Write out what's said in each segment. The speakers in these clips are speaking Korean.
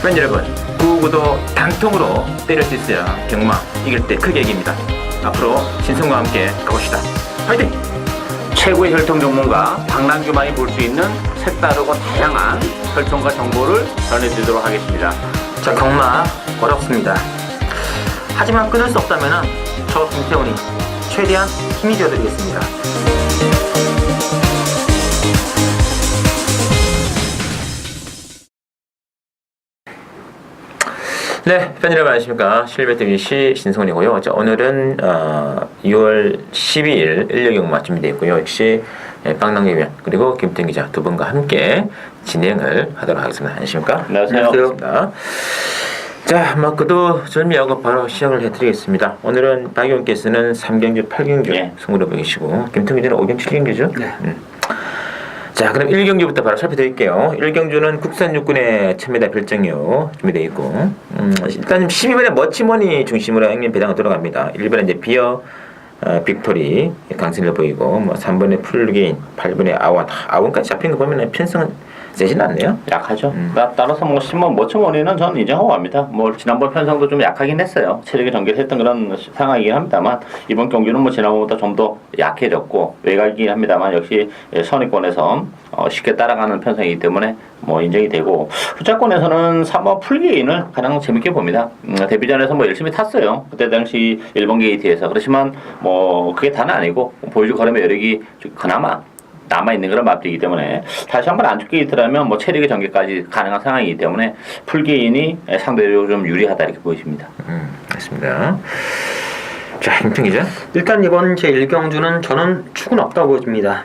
팬 여러분, 구구도 단통으로 때릴 수 있어야 경마 이길 때 크게 이깁니다. 앞으로 신성과 함께 가봅시다. 화이팅! 최고의 혈통 전문가 박남규만이 볼 수 있는 색다르고 다양한 혈통과 정보를 전해드리도록 하겠습니다. 자, 경마 어렵습니다. 하지만 끊을 수 없다면 저 김태훈이 최대한 힘이 되어드리겠습니다. 네, 팬 여러분 안녕하십니까. 실버TV 신성훈이고요. 자, 오늘은 6월 12일 일요경마 준비되어 있고요. 역시 박남규 위원 그리고 김태훈 기자 두 분과 함께 진행을 하도록 하겠습니다. 안녕하십니까? 안녕하세요. 자, 그도 절미하고 바로 시작을 해드리겠습니다. 오늘은 박 의원께서는 3경주, 8경주 승부를 보이시고 김태훈 기자는 5경주, 7경주죠? 네. 자, 그럼 1경주부터 바로 살펴드릴게요. 1경주는 국산 육군의 1000m 별정이요 준비되어 있고 일단 12번에 머치머니 중심으로 형님 배당을 들어갑니다. 1번에 이제 비어 빅토리 강승일 보이고 3번에 풀게인, 8번에 아원까지 잡힌 거 보면 편성은 세진 않네요. 약하죠. 따라서 10번 모처머리는 저는 인정하고 갑니다. 지난번 편성도 좀 약하긴 했어요. 체력이 전개를 했던 그런 상황이긴 합니다만 이번 경기는 지난번보다 좀 더 약해졌고 외곽이긴 합니다만 역시 선의권에서 쉽게 따라가는 편성이기 때문에 인정이 되고 후자권에서는 3번 풀게인을 가장 재밌게 봅니다. 데뷔전에서 열심히 탔어요. 그때 당시 일본 게이트에서. 그렇지만 그게 다는 아니고 보여줄 걸음의 여력이 그나마 남아있는 그런 마필이기 때문에 다시 한번 안쪽 게이트라면 체력의 전개까지 가능한 상황이기 때문에 풀게인이 상대적으로 좀 유리하다 이렇게 보여집니다. 맞습니다. 자, 김평 기자. 일단 이번 제1경주는 저는 축은 없다고 보여집니다.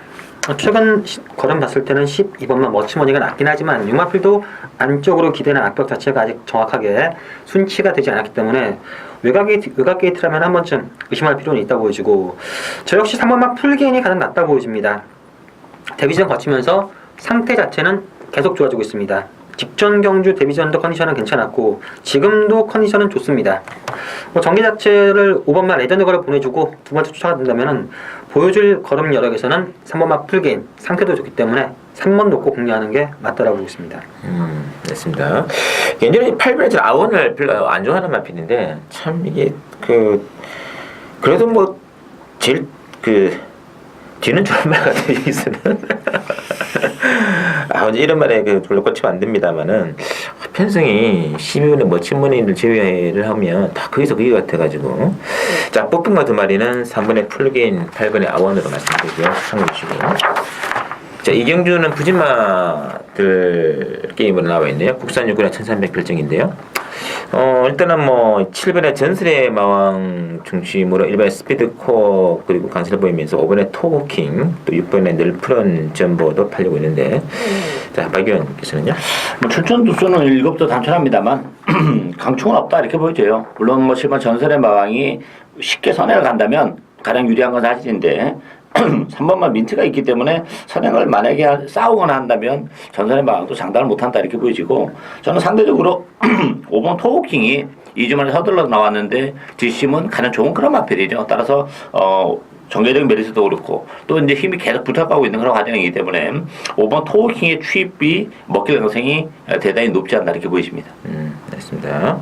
최근 걸음 봤을 때는 12번만 머치머니가 낮긴 하지만 육마필도 안쪽으로 기대는 악벽 자체가 아직 정확하게 순치가 되지 않았기 때문에 외곽 게이트라면 한 번쯤 의심할 필요는 있다고 보여지고 저 역시 3번만 풀게인이 가장 낫다고 보여집니다. 데뷔전 거치면서 상태 자체는 계속 좋아지고 있습니다. 직전 경주 데뷔전도 컨디션은 괜찮았고 지금도 컨디션은 좋습니다. 전개 자체를 5번만 레전드 걸을 보내주고 두 번째 쫓아가 된다면 보여줄 걸음 여력에서는 3번만 풀게임 상태도 좋기 때문에 3번 놓고 공략하는 게 맞다라고 보고 있습니다. 됐습니다. 예전에 8번에 아원을 별로 안 좋아하는 마필인데 참 이게 그래도 제일 뒤는 좋은 말 같은 여기서는 이런 말에 별로 꽂히면 안 됩니다만은 편성이 12번에 머치머니를 제외를 하면 다 거기서 그게 같아가지고 자, 뽑힌 두 마리는 3번에 풀게인, 8번에 아원으로 말씀드리고요. 참고해 주시고 자, 이경주는 부진마들 게임으로 나와 있네요. 국산 육군의 1300 별정인데요. 일단은 7번에 전설의 마왕 중심으로 1번에 스피드코어 그리고 강세를 보이면서 5번에 토킹 또 6번에 늘푸른 점보도 팔리고 있는데 자, 박 의원께서는요? 출전 두수는 7도 단촐합니다만 강충은 없다 이렇게 보여져요. 물론 7번 전설의 마왕이 쉽게 선행을 간다면 가장 유리한 건 사실인데 3번만 민트가 있기 때문에 선행을 만약에 싸우거나 한다면 전선의 마왕도 장담을 못한다 이렇게 보여지고 저는 상대적으로 5번 토킹이 2주 만에 서둘러 나왔는데 뒷심은 가장 좋은 그런 마필이죠. 따라서 전개적인 메리트도 그렇고 또 이제 힘이 계속 붙어가고 있는 그런 과정이기 때문에 5번 토킹의 취입비 먹힐 가능성이 대단히 높지 않나 이렇게 보여집니다. 알겠습니다.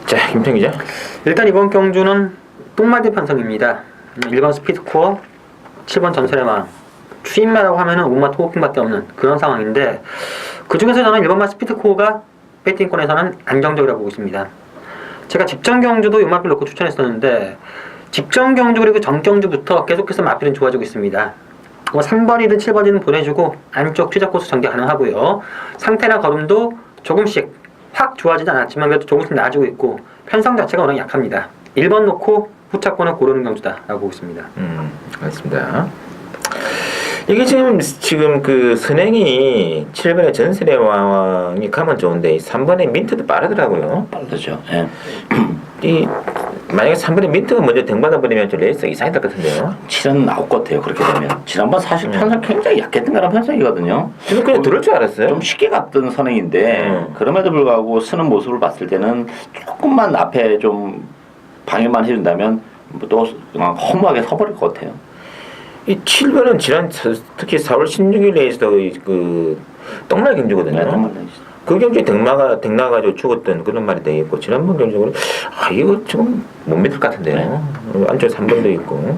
자, 김평 기자. 일단 이번 경주는 똥말대 편성입니다. 1번 스피드코어, 7번 전설의 마왕 추임마라고 하면은 5번만 토킹밖에 없는 그런 상황인데 그 중에서 저는 1번만 스피드코어가 배팅권에서는 안정적이라고 보고 있습니다. 제가 직전 경주도 육마필 놓고 추천했었는데 직전 경주 그리고 전 경주부터 계속해서 마필은 좋아지고 있습니다. 3번이든 7번이든 보내주고 안쪽 투자 코스 전개 가능하고요. 상태나 걸음도 조금씩 확 좋아지지 않았지만 그래도 조금씩 나아지고 있고 편성 자체가 워낙 약합니다. 1번 놓고 후차권을 고르는 경주다라고 보고 있습니다. 알겠습니다. 이게 지금 선행이 7번에 전설의 왕이 가면 좋은데 3번에 민트도 빠르더라고요. 빠르죠. 만약에 3번에 민트가 먼저 등받아 버리면 좀 레이스가 이상할 것 같은데요. 7은 나올 것 같아요. 그렇게 되면 지난번 사실 편성 굉장히 약했던 그런 편성이거든요. 저는 그냥 들을 줄 알았어요. 좀 쉽게 갔던 선행인데 그럼에도 불구하고 쓰는 모습을 봤을 때는 조금만 앞에 좀 방해만 해준다면 또 허무하게 서버릴 것 같아요. 이 7번은 지난 특히 4월 16일에서도 똥날 경주거든요. 네, 그 경주에 댕나가지고 죽었던 그런 말이 되겠고, 지난번 경주는, 이거 지금 못 믿을 것 같은데요. 안쪽에 3번도 있고,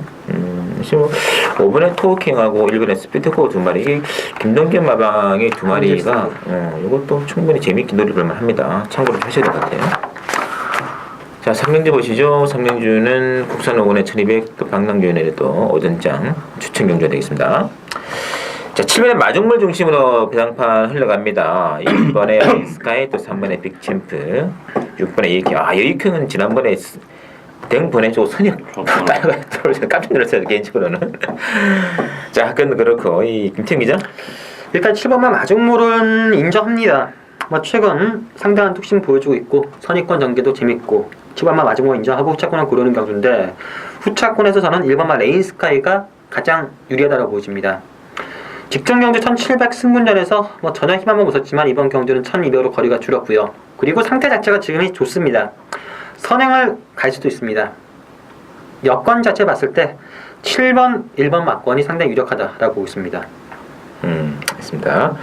지금 5번에 토킹하고 1번에 스피드코 2마리, 이게 김동겸 마방의 2마리가, 이것도 충분히 재밌게 노려볼만 합니다. 참고로 하셔야 될 것 같아요. 자, 삼경주 보시죠. 삼경주는 국산 5권에 1200, 또 방랑교연에 또 오전장 추천 경주가 되겠습니다. 자, 7번에 마중물 중심으로 배당판 흘러갑니다. 2번에 스카이, 또 3번에 빅챔프, 6번에 이익형. 여익형은 지난번에 댕번에 저 선이 떨어져서 깜짝 놀랐어요, 개인적으로는. 자, 그건 그렇고, 이 김태형 기자? 일단 7번만 마중물은 인정합니다. 최근 상당한 뚝심 보여주고 있고 선입권 전개도 재밌고 7번만 마중물 인정하고 후차권을 고르는 경주인데, 후차권에서 저는 1번만 레인스카이가 가장 유리하다고 보여집니다. 직전 경주 1700 승분전에서 전혀 힘 한번 없었지만 이번 경주는 1200으로 거리가 줄었고요. 그리고 상태 자체가 지금이 좋습니다. 선행을 갈 수도 있습니다. 여건 자체 봤을 때 7번, 1번 막권이 상당히 유력하다라고 보고 있습니다. 알겠습니다.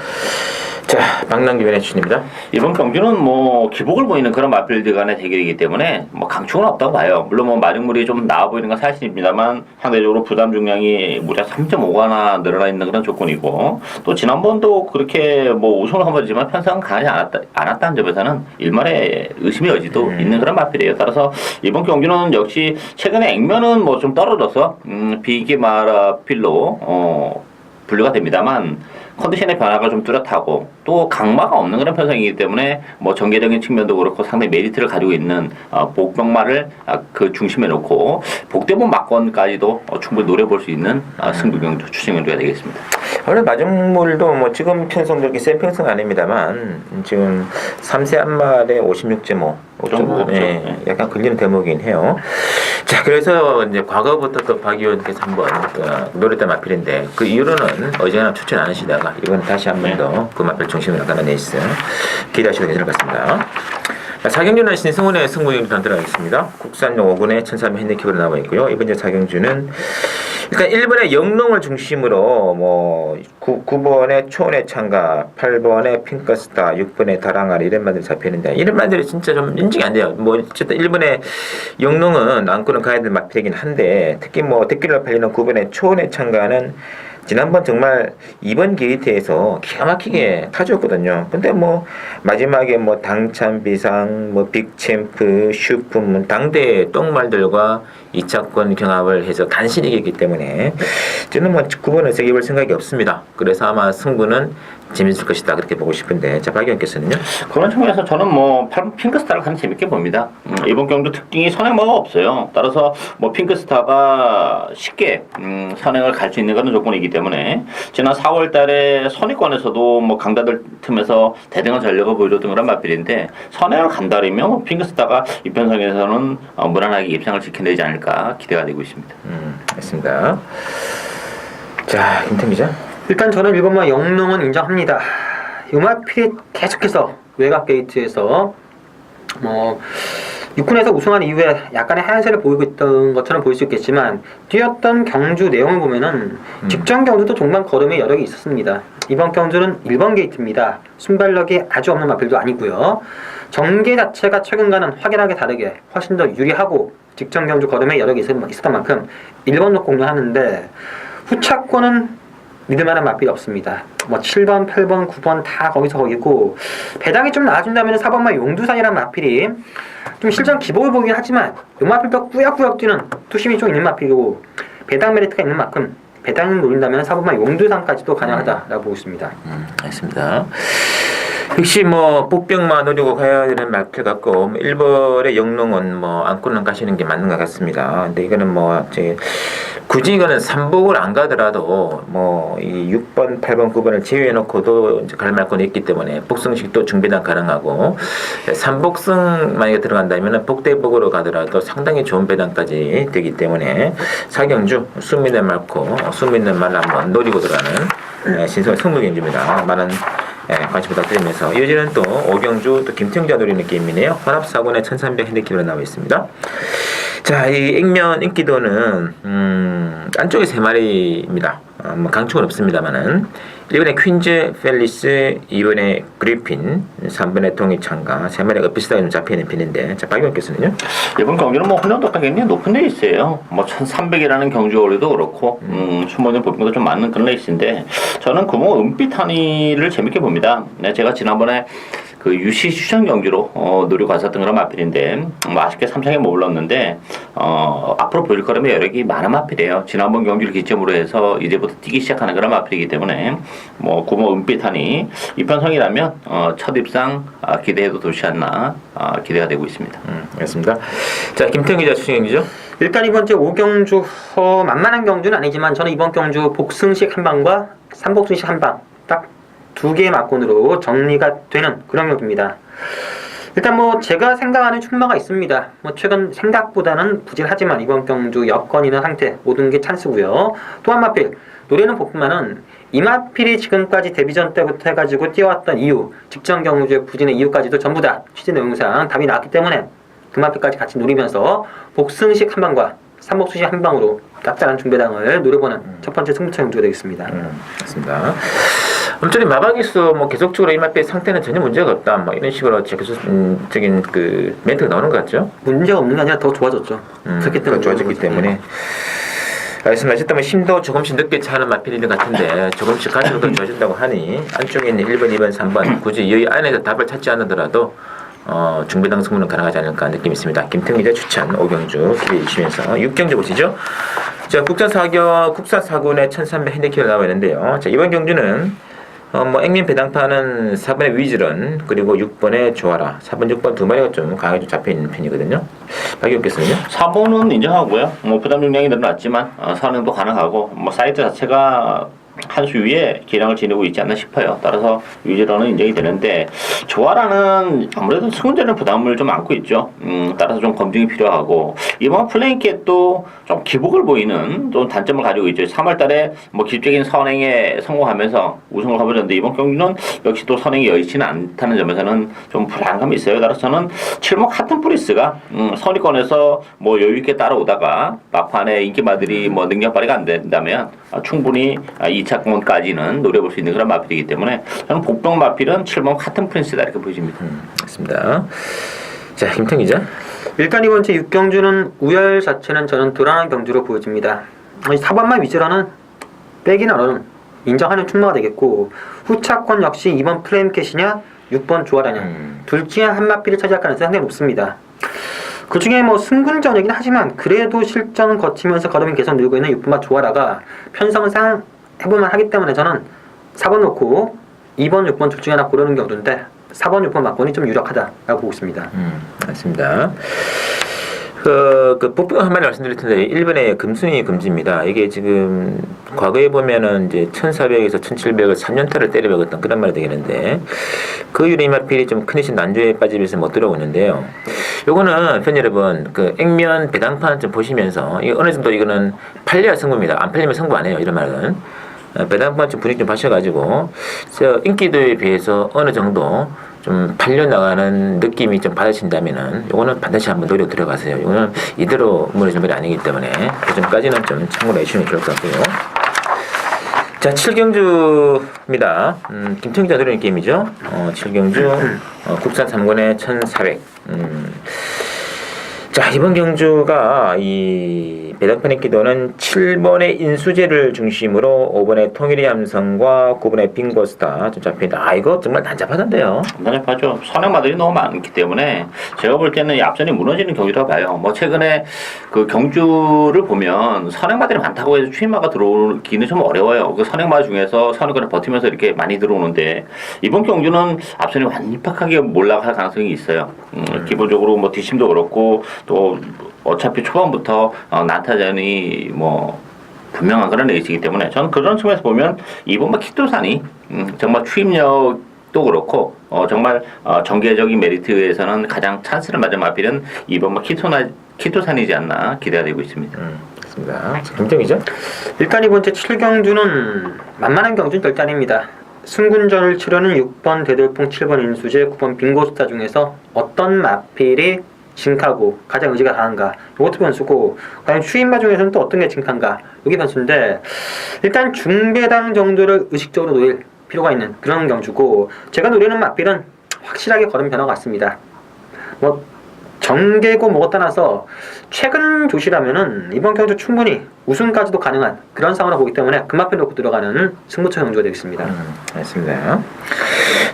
자, 방랑교연의 추천입니다. 이번 경주는 기복을 보이는 그런 맞빌드 간의 대결이기 때문에 강축은 없다고 봐요. 물론 마중물이 좀 나아 보이는 건 사실입니다만 상대적으로 부담 중량이 무려 3.5가나 늘어나 있는 그런 조건이고, 또 지난번도 그렇게 우승을 한 번이지만 편성은 강하지 않았다는 점에서는 일말의 의심의 여지도 있는 그런 맞빌이에요. 따라서 이번 경주는 역시 최근에 액면은 좀 떨어져서 비기 마라필로 분류가 됩니다만, 컨디션의 변화가 좀 뚜렷하고 또 강마가 없는 그런 편성이기 때문에 전개적인 측면도 그렇고 상당히 메리트를 가지고 있는 복병마를 그 중심에 놓고 복대본 막권까지도 충분히 노려볼 수 있는 승부경주 추천경주가 되겠습니다. 원래 마중물도 지금 편성 그렇게 센 편성 아닙니다만 지금 3세 한 말에 56.5 약간 걸리는 대목이긴 해요. 자, 그래서 이제 과거부터 또 박 의원께서 한번 노렸던 마필인데 그 이후로는 어제나 추천 안 하시다가 이번 다시 한 번 더 그 마필 중심으로 깔아내있어요. 기대하셔도 괜찮을 것 같습니다. 자, 사경주는 신승훈의 승부경주 들어가겠습니다. 국산 5군에 1300 핸디캡으로 나와 있고요. 이번 주 사경주는 일단 1번에 영농을 중심으로 9번에 초원의 창가, 8번에 핑크스타, 6번에 다랑아리 이런 말들이 잡혀있는데 이런 말들이 진짜 좀 인증이 안 돼요. 어쨌든 1번에 영농은 안고는 가야 될 마필이긴 한데 특히 댓글로 팔리는 9번에 초원의 창가는 지난번 정말 2번 게이트에서 기가 막히게 타줬거든요. 근데 마지막에 당찬 비상, 빅챔프, 슈프, 당대 똥말들과 2차권 경합을 해서 간신히 이겼기 때문에 저는 9번을 세게 볼 생각이 없습니다. 그래서 아마 승부는 재밌을 것이다 그렇게 보고 싶은데, 자, 박 의원께서는요? 그런 측면에서 저는 핑크스타를 가장 재밌게 봅니다. 이번 경주 특징이 선행마가 없어요. 따라서 핑크스타가 쉽게 선행을 갈 수 있는 그런 조건이기 때문에 지난 4월달에 선의권에서도 강다들 틈에서 대등한 전력을 보여줬던 그런 맞빌인데 선행을 간다면 핑크스타가 이 편성에서는 무난하게 입상을 지켜내지 않을까 기대가 되고 있습니다. 알겠습니다. 자, 김태형 기자. 일단 저는 1번만 영농은 인정합니다. 요마필이 계속해서 외곽 게이트에서 육군에서 우승한 이후에 약간의 하얀색을 보이고 있던 것처럼 보일 수 있겠지만 뛰었던 경주 내용을 보면은 직전 경주도 종반 걸음의 여력이 있었습니다. 이번 경주는 1번 게이트입니다. 순발력이 아주 없는 마필도 아니고요. 전개 자체가 최근과는 확연하게 다르게 훨씬 더 유리하고 직전 경주 걸음의 여력이 있었던 만큼 1번도 공략하는데 후차권은 믿을만한 마필이 없습니다. 7번, 8번, 9번 다 거기서 거기고 배당이 좀 나아진다면 4번만 용두산이라는 마필이 좀 실전 기복을 보긴 하지만 요 마필도 꾸역꾸역 뛰는 투심이 좀 있는 마필이고 배당 메리트가 있는 만큼 배당을 노린다면 4번만 용두산까지도 가능하다라고 보고 있습니다. 알겠습니다. 역시 복병만 노리고 가야 되는 마필 같고 1번의 영농은 안고는 가시는 게 맞는 것 같습니다. 근데 이거는 굳이 이거는 3복을 안 가더라도 이 6번, 8번, 9번을 제외해놓고도 이제 갈 말권이 있기 때문에 복승식도 중배당 가능하고 3복승 만약에 들어간다면 복대복으로 가더라도 상당히 좋은 배당까지 되기 때문에 사경주 숨있는 말고 숨있는 말 한번 노리고 들어가는 신성의 승부경주입니다. 많은 관심 부탁드리면서 이어지는 또 오경주 또 김태형자 노리는 게임이네요. 혼합사군의 1300 핸디캡으로 나와 있습니다. 자, 이 액면 인기도는 안쪽에 3마리입니다. 강축은 없습니다만은 1번에 퀸즈 펠리스, 2번에 그리핀, 3번에 통이창가, 3번에 비슷하게 좀 잡혀있는 편인데, 자, 박영 교수는요? 이번 경기는 뭐 혼란도가 굉장히 높은 레이스예요. 뭐 1300이라는 경주거리도 그렇고 숨어있는 볼펜도 좀 맞는 그런 레이스인데 저는 구멍 은빛 한이를 재밌게 봅니다. 네, 제가 지난번에 그 UC 추천 경주로 노리고 갔었던 그런 마필인데 뭐 아쉽게 3차에 못 올랐는데 앞으로 보일 거라면 여력이 많은 마필이에요. 지난번 경주를 기점으로 해서 이제부터 뛰기 시작하는 그런 마필이기 때문에 뭐 구멍 은빛 한이 이편성이라면 첫 입상 기대해도 좋지 않나 기대가 되고 있습니다. 알겠습니다. 자, 김태형 기자 추천 경기죠? 일단 이번 주 5경주 만만한 경주는 아니지만 저는 이번 경주 복승식 한 방과 삼복승식 한 방 딱 두 개의 막군으로 정리가 되는 그런 경기입니다. 일단 뭐 제가 생각하는 출마가 있습니다. 뭐 최근 생각보다는 부진하지만 이번 경주 여건 있는 상태 모든 게 찬스고요. 또 한 마필 노래는 복만은 이 마필이 지금까지 데뷔전 때부터 해가지고 뛰어왔던 이유 직전 경주의 부진의 이유까지도 전부 다 취재 내용상 답이 나왔기 때문에 그 마필까지 같이 노리면서 복승식 한 방과 삼복승식 한 방으로 짭짤한 중배당을 노려보는 첫 번째 승부처 경주가 되겠습니다. 맞습니다. 아무튼 마박이수 뭐 계속적으로 이 마필의 상태는 전혀 문제가 없다. 뭐 이런 식으로 계속적인 그 멘트가 나오는 것 같죠? 문제가 없는 게 아니라 더 좋아졌죠. 그렇기 때문에 좋아졌기 때문에. 알겠습니다. 어쨌든 뭐 힘도 조금씩 늦게 차는 마필인 것 같은데 조금씩 갈수록 더 좋아진다고 하니 안쪽에 있는 1번, 2번, 3번 굳이 여기 안에서 답을 찾지 않으더라도 중배당 승부는 가능하지 않을까 느낌이 있습니다. 김태형 기자 추천 5경주 기대해 주시면서 6경주 보시죠. 자, 국산 4군의 1300 핸디캡을 나와 있는데요. 자, 이번 경주는 뭐 앵민 배당파는 4번의 위즈런 그리고 6번의 조아라 4번, 6번 두 마리가 좀 강하게 좀 잡혀있는 편이거든요. 박영 교수는요? 4번은 인정하고요. 뭐 부담 중량이 늘어났지만 선행도 가능하고 뭐 사이트 자체가 한 수 위에 기량을 지니고 있지 않나 싶어요. 따라서 위즈런은 인정이 되는데 조아라는 아무래도 승훈전의 부담을 좀 안고 있죠. 따라서 좀 검증이 필요하고 이번 플레잉캣도 좀 기복을 보이는 좀 단점을 가지고 있죠. 3월달에 뭐 기적인 선행에 성공하면서 우승을 거머쥐었는데 이번 경기는 역시 또 선행이 여의치는 않다는 점에서는 좀 불안감이 있어요. 따라서 저는 7목 하튼 프리스가 선의권에서 뭐 여유 있게 따라오다가 막판에 인기마들이 뭐 능력 발휘가 안 된다면 충분히 2차권까지는 노려볼 수 있는 그런 마필이기 때문에 저는 복병 마필은 7번 카튼 프린스다 이렇게 보여집니다. 맞습니다. 자, 김태형 기자. 일단 이번 주 6경주는 우열 자체는 저는 불안한 경주로 보여집니다. 4번만 위주로는 빼기는 어는 인정하는 출마가 되겠고 후차권 역시 2번 플레임캣이냐 6번 조아라냐 둘 중에 한 마필을 차지할 가능성이 상당히 높습니다. 그 중에 뭐 승군전이긴 하지만 그래도 실전을 거치면서 걸음이 계속 늘고 있는 6번마 조아라가 편성상 해볼만 하기 때문에 저는 4번 놓고 2번, 6번 둘 중에 하나 고르는 경우인데 4번, 6번 막권이 좀 유력하다라고 보고 있습니다. 맞습니다. 복병 한 마디 말씀드릴 텐데 1번에 금순이 금지입니다. 이게 지금 과거에 보면은 이제 1400에서 1700을 3년타를 때려 먹었던 그런 말이 되겠는데 그 이후에 이 마필이 좀 큰이신 난조에 빠지면서 못 들어오는데요. 요거는 팬 여러분 그 액면 배당판 좀 보시면서 이거 어느 정도 이거는 팔려야 승부입니다. 안 팔리면 승부 안 해요. 이런 말은 배당판 좀 분위기 좀 봐셔가지고 인기도에 비해서 어느 정도 좀 팔려나가는 느낌이 좀 받으신다면은 요거는 반드시 한번 노력 들어가세요. 요거는 이대로 무너진 말이 아니기 때문에 그 점까지는 좀 참고로 해주시면 좋을 것 같고요. 자, 7경주입니다. 김태형 기자 노리는 게임이죠. 7경주 국산 3권에 1400. 자, 이번 경주가 이 배당판 인기도는 7번의 인수제를 중심으로 5번의 통일의 함성과 9번의 빙고스타 좀 잡혀있다. 이거 정말 난잡하던데요. 난잡하죠. 선행마들이 너무 많기 때문에 제가 볼 때는 이 앞선이 무너지는 경기라고 봐요. 뭐 최근에 그 경주를 보면 선행마들이 많다고 해서 추임마가 들어오기는 좀 어려워요. 그 선행마 중에서 선행권을 버티면서 이렇게 많이 들어오는데 이번 경주는 앞선이 완박하게 몰락할 가능성이 있어요. 기본적으로 뭐 뒷심도 그렇고 또 어차피 초반부터 난타전이 뭐 분명한 그런 레이스이기 때문에 저는 그런 측면에서 보면 이번 키토산이 정말 추임력도 그렇고 정말 전개적인 메리트에서는 가장 찬스를 맞은 마필은 이번 키토산이지 않나 기대가 되고 있습니다. 그렇습니다. 김정이죠? 일단 이번 주 7경주는 만만한 경주는 절대 아닙니다. 승군전을 치르는 6번 대돌풍, 7번 인수제, 9번 빙고스타 중에서 어떤 마필이 징크하고 가장 의지가 강한가 이것도 변수고 과연 추임마 중에서는 또 어떤 게 징크한가 이게 변수인데 일단 중배당 정도를 의식적으로 노릴 필요가 있는 그런 경주고 제가 노리는 맞빌은 확실하게 걸음 변화가 같습니다. 뭐 정계고 뭐가 떠나서 최근 조시라면은 이번 경주 충분히 우승까지도 가능한 그런 상황을 보기 때문에 금마필 놓고 들어가는 승부처 경주가 되겠습니다. 알겠습니다.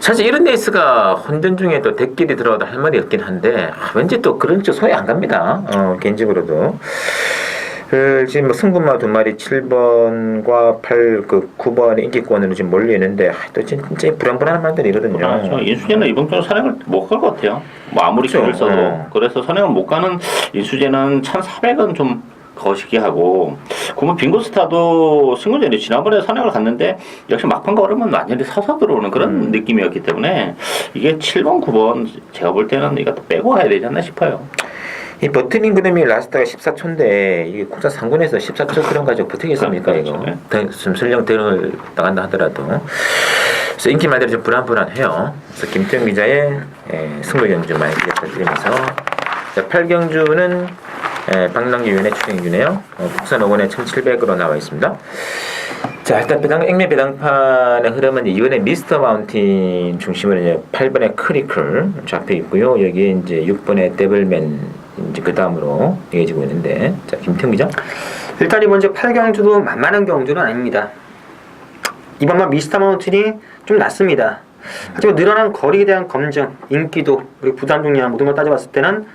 사실 이런 레이스가 혼전 중에 또 대끼리 들어가도 할 말이 없긴 한데 왠지 또 그런 쪽 소위 안 갑니다. 개인적으로도. 지금 뭐 승부마 2마리 7번과 8, 9번의 인기권으로 지금 몰려 있는데 또 진짜 불안불안한 말들이거든요. 그렇죠. 인수제는 이번 경우 선행을 못 갈 것 같아요. 뭐 아무리 그렇죠. 길을 써도 그래서 선행을 못 가는 인수제는 1,400은 좀 거시기 하고 그러면 빙고스타도 승부전에 지난번에 선행을 갔는데 역시 막판 걸으면 완전히 서서 들어오는 그런 느낌이었기 때문에 이게 7번, 9번 제가 볼 때는 이것도 빼고 가야 되지 않나 싶어요. 이 버티닝 그램이 라스트가 14초인데 이게 국산 상군에서 14초 그램 가지고 버티겠습니까 이거? 좀 설령 대응을 나간다 하더라도 그래서 인기 말대로 좀 불안해요. 그래서 김태형 기자의 승부 경주 많이 기대드리면서 8경주는 박남기 위원의 추천이네요. 국산 5권에 1,700으로 나와 있습니다. 자, 일단 액면 배당판의 흐름은 이번에 미스터 마운틴 중심으로 이제 8번의 크리클 잡혀 있고요. 여기에 이제 6번의 데블맨 이제 그 다음으로 이어지고 있는데, 자, 김태형 기자. 일단 이번 주 8경주도 만만한 경주는 아닙니다. 이번만 미스터 마운틴이 좀 낮습니다. 하지만 늘어난 거리에 대한 검증, 인기도, 그리고 부담 중량 모든 걸 따져봤을 때는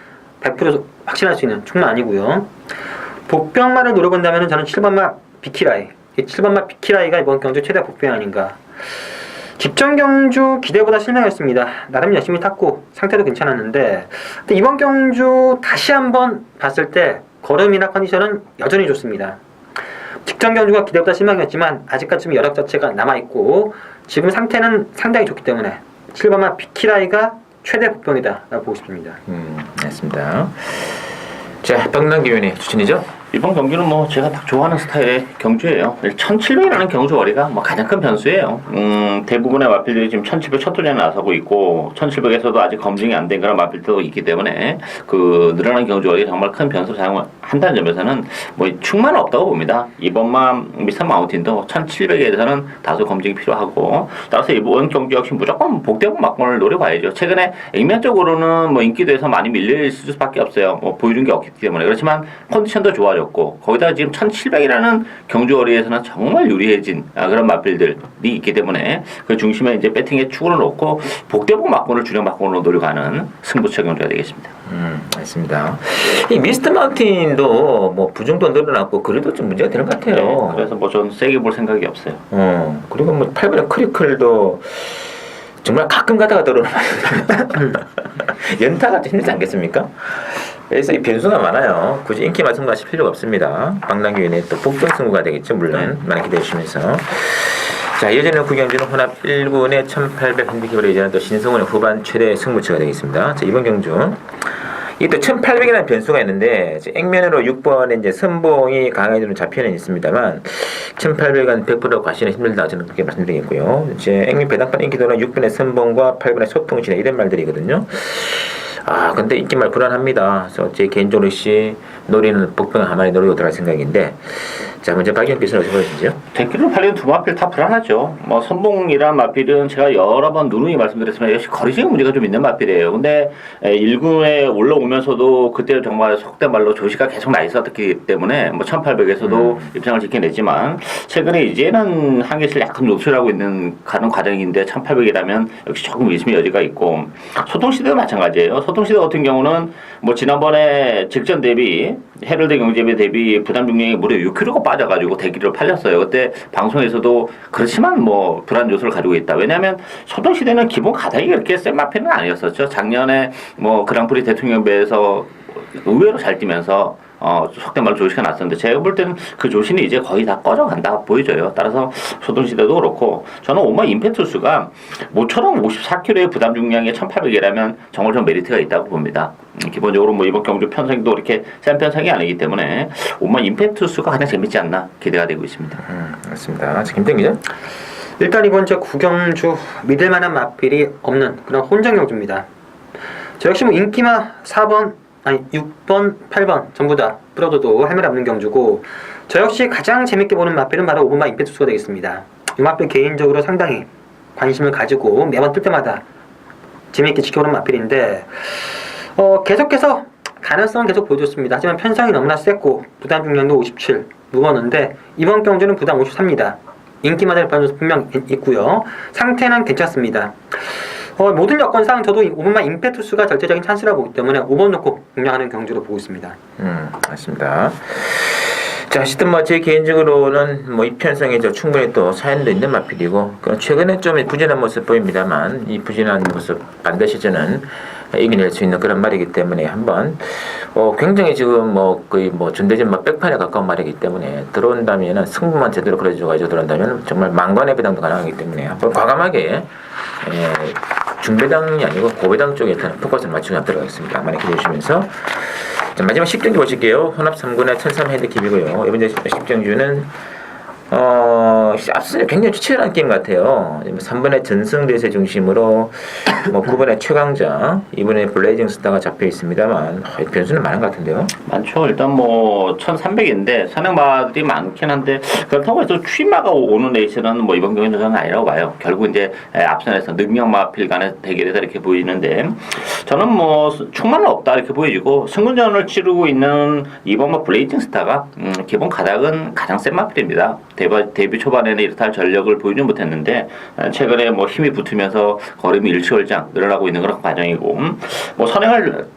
100% 확신할 수 있는 충만 아니고요. 복병만을 노려본다면 저는 7번마 비키라이, 7번마 비키라이가 이번 경주 최대 복병 아닌가. 직전 경주 기대보다 실망했습니다. 나름 열심히 탔고 상태도 괜찮았는데 근데 이번 경주 다시 한번 봤을 때 걸음이나 컨디션은 여전히 좋습니다. 직전 경주가 기대보다 실망이었지만 아직까지 좀 여력 자체가 남아있고 지금 상태는 상당히 좋기 때문에 7번마 비키라이가 최대 복병이다 라고 보고 싶습니다. 알겠습니다. 자, 박남기 위원의 추천이죠? 이번 경기는 뭐 제가 딱 좋아하는 스타일의 경주예요. 1,700이라는 경주 거리가 뭐 가장 큰 변수예요. 대부분의 마필들이 지금 1,700 첫 도전에 나서고 있고 1,700에서도 아직 검증이 안 된 그런 마필도 있기 때문에 그 늘어난 경주 거리 정말 큰 변수를 사용한다는 점에서는 뭐 충만은 없다고 봅니다. 이번만 미스터 마운틴도 1,700에 대해서는 다소 검증이 필요하고 따라서 이번 경기 역시 무조건 복대복 막권을 노려봐야죠. 최근에 액면적으로는 뭐 인기도에서 많이 밀릴 수밖에 없어요. 뭐 보여준 게 없기 때문에 그렇지만 컨디션도 좋아졌고 거기다가 지금 1,700이라는 경주거리에서는 정말 유리해진 그런 마필들이 있기 때문에 그 중심에 이제 배팅의 축으로 놓고 복대복 막권을 주력 막권으로 노려가는 승부처 경주가 되겠습니다. 알겠습니다. 이 미스터 마운틴도 뭐 부정도 늘어났고 그래도 좀 문제가 되는 것 같아요. 네, 그래서 뭐 전 세게 볼 생각이 없어요. 그리고 뭐 8번의 크리클도 정말 가끔 가다가 들어오는 연타가 좀 힘들지 않겠습니까? 그래서 이 변수가 많아요. 굳이 인기 말씀하실 필요가 없습니다. 박남기 위원의 또 복병 승부가 되겠죠. 물론 많이 기대해 주시면서 자, 예전에 구경주는 혼합 1군의 1800 핸디캡으로 이제는 또 신성훈의 후반 최대 승부처가 되겠습니다. 자, 이번 경주 이 또 1800이라는 변수가 있는데 액면으로 6번에 이제 선봉이 강하게 잡혀는 있습니다만 1800은 100% 과시는 힘들다 저는 그렇게 말씀드리겠고요. 이제 액면 배당판 인기도는 6번의 선봉과 8번의 소통신의 이런 말들이거든요. 근데 인기말 불안합니다. 그래서 제 개인적으로 시 노리는 복병 한 마리 노리고 들어갈 생각인데 자, 먼저 박영 기사는 어떻게 보시죠? 대기로 팔리는 두 마필 다 불안하죠. 뭐 선봉이란 마필은 제가 여러 번 누누이 말씀드렸지만 역시 거리적인 문제가 좀 있는 마필이에요. 근데 1군에 올라오면서도 그때 정말 속된 말로 조시가 계속 나 있었기 때문에 뭐 1800에서도 입장을 지켜냈지만 최근에 이제는 한계치를 약간 노출하고 있는 가는 과정인데 1800이라면 역시 조금 의심의 여지가 있고 소통시대도 마찬가지예요. 소통시대 같은 경우는 뭐 지난번에 직전 대비 헤럴드 경제비 대비 부담 중량이 무려 6kg가 빠져가지고 대기로 팔렸어요. 그때 방송에서도 그렇지만 뭐 불안 요소를 가지고 있다. 왜냐하면 소통시대는 기본 가닥이 그렇게 센 마필은 아니었었죠. 작년에 뭐 그랑프리 대통령배에서 의외로 잘 뛰면서 속된 말로 조시가 났었는데 제가 볼 때는 그 조시는 이제 거의 다 꺼져간다 보여져요. 따라서 소통시대도 그렇고 저는 오마 임페투스가 모처럼 54kg의 부담 중량의 1800이라면 정말 좀 메리트가 있다고 봅니다. 기본적으로 뭐 이번 경주 편성도 이렇게 센 편성이 아니기 때문에 오마 임페투스가 가장 재밌지 않나 기대가 되고 있습니다. 맞습니다. 김태형 기자? 일단 이번 주 구경주 믿을만한 마필이 없는 그런 혼전 경주입니다. 저 역시 뭐 인기마 4번 아니 6번, 8번 전부 다 뚫어둬도 할말 없는 경주고 저 역시 가장 재밌게 보는 마필은 바로 5번마 임페투스가 되겠습니다. 이 마필 개인적으로 상당히 관심을 가지고 매번 뜰 때마다 재밌게 지켜보는 마필인데 계속해서 가능성은 계속 보여줬습니다. 하지만 편성이 너무나 셌고 부담 중량도 57 무거웠는데 이번 경주는 부담 53입니다. 인기만 될 변수 분명 있고요. 상태는 괜찮습니다. 모든 여건상 저도 5번만 임페투스가 절대적인 찬스라고 보기 때문에 5번 놓고 공략하는 경주로 보고 있습니다. 맞습니다. 자, 어쨌든 뭐 제 개인적으로는 뭐 이 편성에 충분히 또 사연도 있는 마필이고 최근에 좀 부진한 모습 보입니다만 이 부진한 모습 반드시 저는 이겨낼 수 있는 그런 말이기 때문에 한번 굉장히 지금 뭐 거의 뭐 전대전 백판에 가까운 말이기 때문에 들어온다면은 승부만 제대로 걸어줘가지고 들어온다면 정말 만관의 배당도 가능하기 때문에 한번 과감하게 중배당이 아니고 고배당 쪽에 일단 포커스를 맞추고 들어가겠습니다. 많이 기대해 주시면서 자, 마지막 10경주 보실게요. 혼합 3군의 1003 핸디캡이고요. 이번 10경주는 앞서 굉장히 치열한 게임 같아요. 3번의 전승대세 중심으로 9번의 최강자, 2번의 블레이징 스타가 잡혀 있습니다만 변수는 많은 것 같은데요. 많죠. 일단 뭐 1,300인데 선행마들이 많긴 한데 그렇다고 해서 추임마가 오는 레이스는 뭐 이번 경기는 저는 아니라고 봐요. 결국 이제 앞선에서 능력마필 간의 대결이다 이렇게 보이는데 저는 뭐 충만은 없다 이렇게 보여지고 승군전을 치르고 있는 이번 뭐 블레이징 스타가 기본 가닥은 가장 센 마필입니다. 데뷔 초반에는 이렇다 할 전력을 보이지 못했는데 최근에 뭐 힘이 붙으면서 걸음이 일치월장 늘어나고 있는 그런 과정이고 뭐 선행을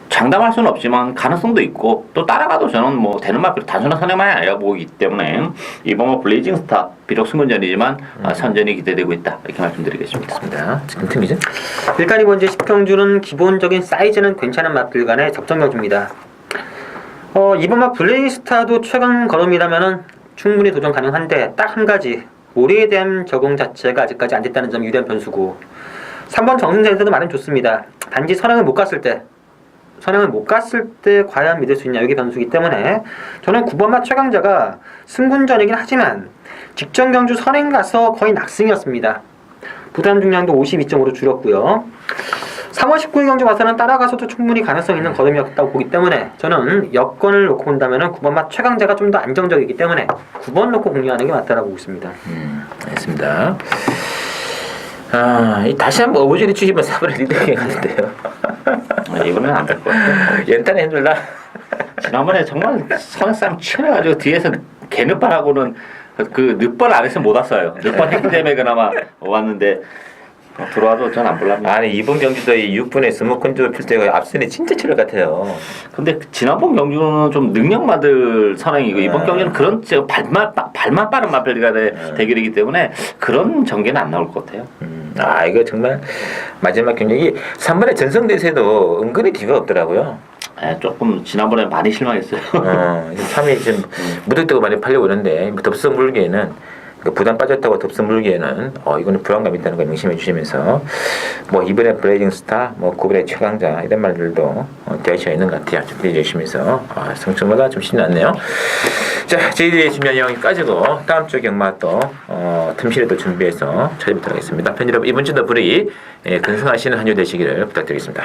장담할 수는 없지만 가능성도 있고 또 따라가도 저는 뭐 되는 마필 단순한 선행만이 아니라 보기 때문에 이번 뭐 블레이징 스타 비록 승군전이지만 선전이 기대되고 있다 이렇게 말씀드리겠습니다. 맞습니다. 지금 팀이죠? 일단 이번 10경주는 기본적인 사이즈는 괜찮은 마필 간의 접전 경주입니다. 이번 마 블레이징 스타도 최근 걸음이라면은 충분히 도전 가능한데 딱 한 가지 올해에 대한 적응 자체가 아직까지 안 됐다는 점이 유리한 변수고 3번 정승자에서도 말은 좋습니다. 단지 선행을 못 갔을 때 과연 믿을 수 있냐 이게 변수이기 때문에 저는 9번마 최강자가 승군전이긴 하지만 직전 경주 선행 가서 거의 낙승이었습니다. 부담 중량도 52점으로 줄였고요. 3월 19일 경주 와서는 따라가서도 충분히 가능성 있는 걸음이었다고 보기 때문에 저는 여건을 놓고 본다면 9번마 최강자가 좀 더 안정적이기 때문에 9번 놓고 공략하는 게 맞다라고 보고 있습니다. 알겠습니다. 다시 한번 어부지리 주시면 4번에 리드하게 가는데요. 이번엔 안 될 것 같아요. 연탄에 힘들다. 지난번에 정말 선행싸움 치열해가지고 뒤에서 개늦발하고는 그 늦발 안에서 못 왔어요. 늦발 했기 때문에 그나마 왔는데 들어와도 전 안 볼랍니다. 아니 이번 경기도 이 6분의 스모컨조 필때가 앞선에 진짜 치열 같아요. 근데 지난번 경기는 좀 능력마들 선행이고 이번 경기는 그런 발만 빠른 마필가 대결이기 때문에 그런 전개는 안 나올 것 같아요. 이거 정말 마지막 경기 3번의 전성대세도 은근히 뒤가 없더라고요. 조금 지난번에 많이 실망했어요. 3위 지금 무득대고 많이 팔려고 그러는데 덥석 물기에는 부담 빠졌다고 덥석 물기에는 이거는 불안감 있다는 걸 명심해 주시면서 뭐 이번에 블레이징 스타, 뭐 9번의 최강자 이런 말들도 되어져 있는 것 같아요. 준비해 주시면서 성적보다 좀 신이 났네요. 자, 저희들이 준비한 내용까지고 다음 주 경마 또 틈실에 또 준비해서 찾아뵙도록 하겠습니다. 팬 여러분 이번 주도 불이 근성하시는 한 주 되시기를 부탁드리겠습니다.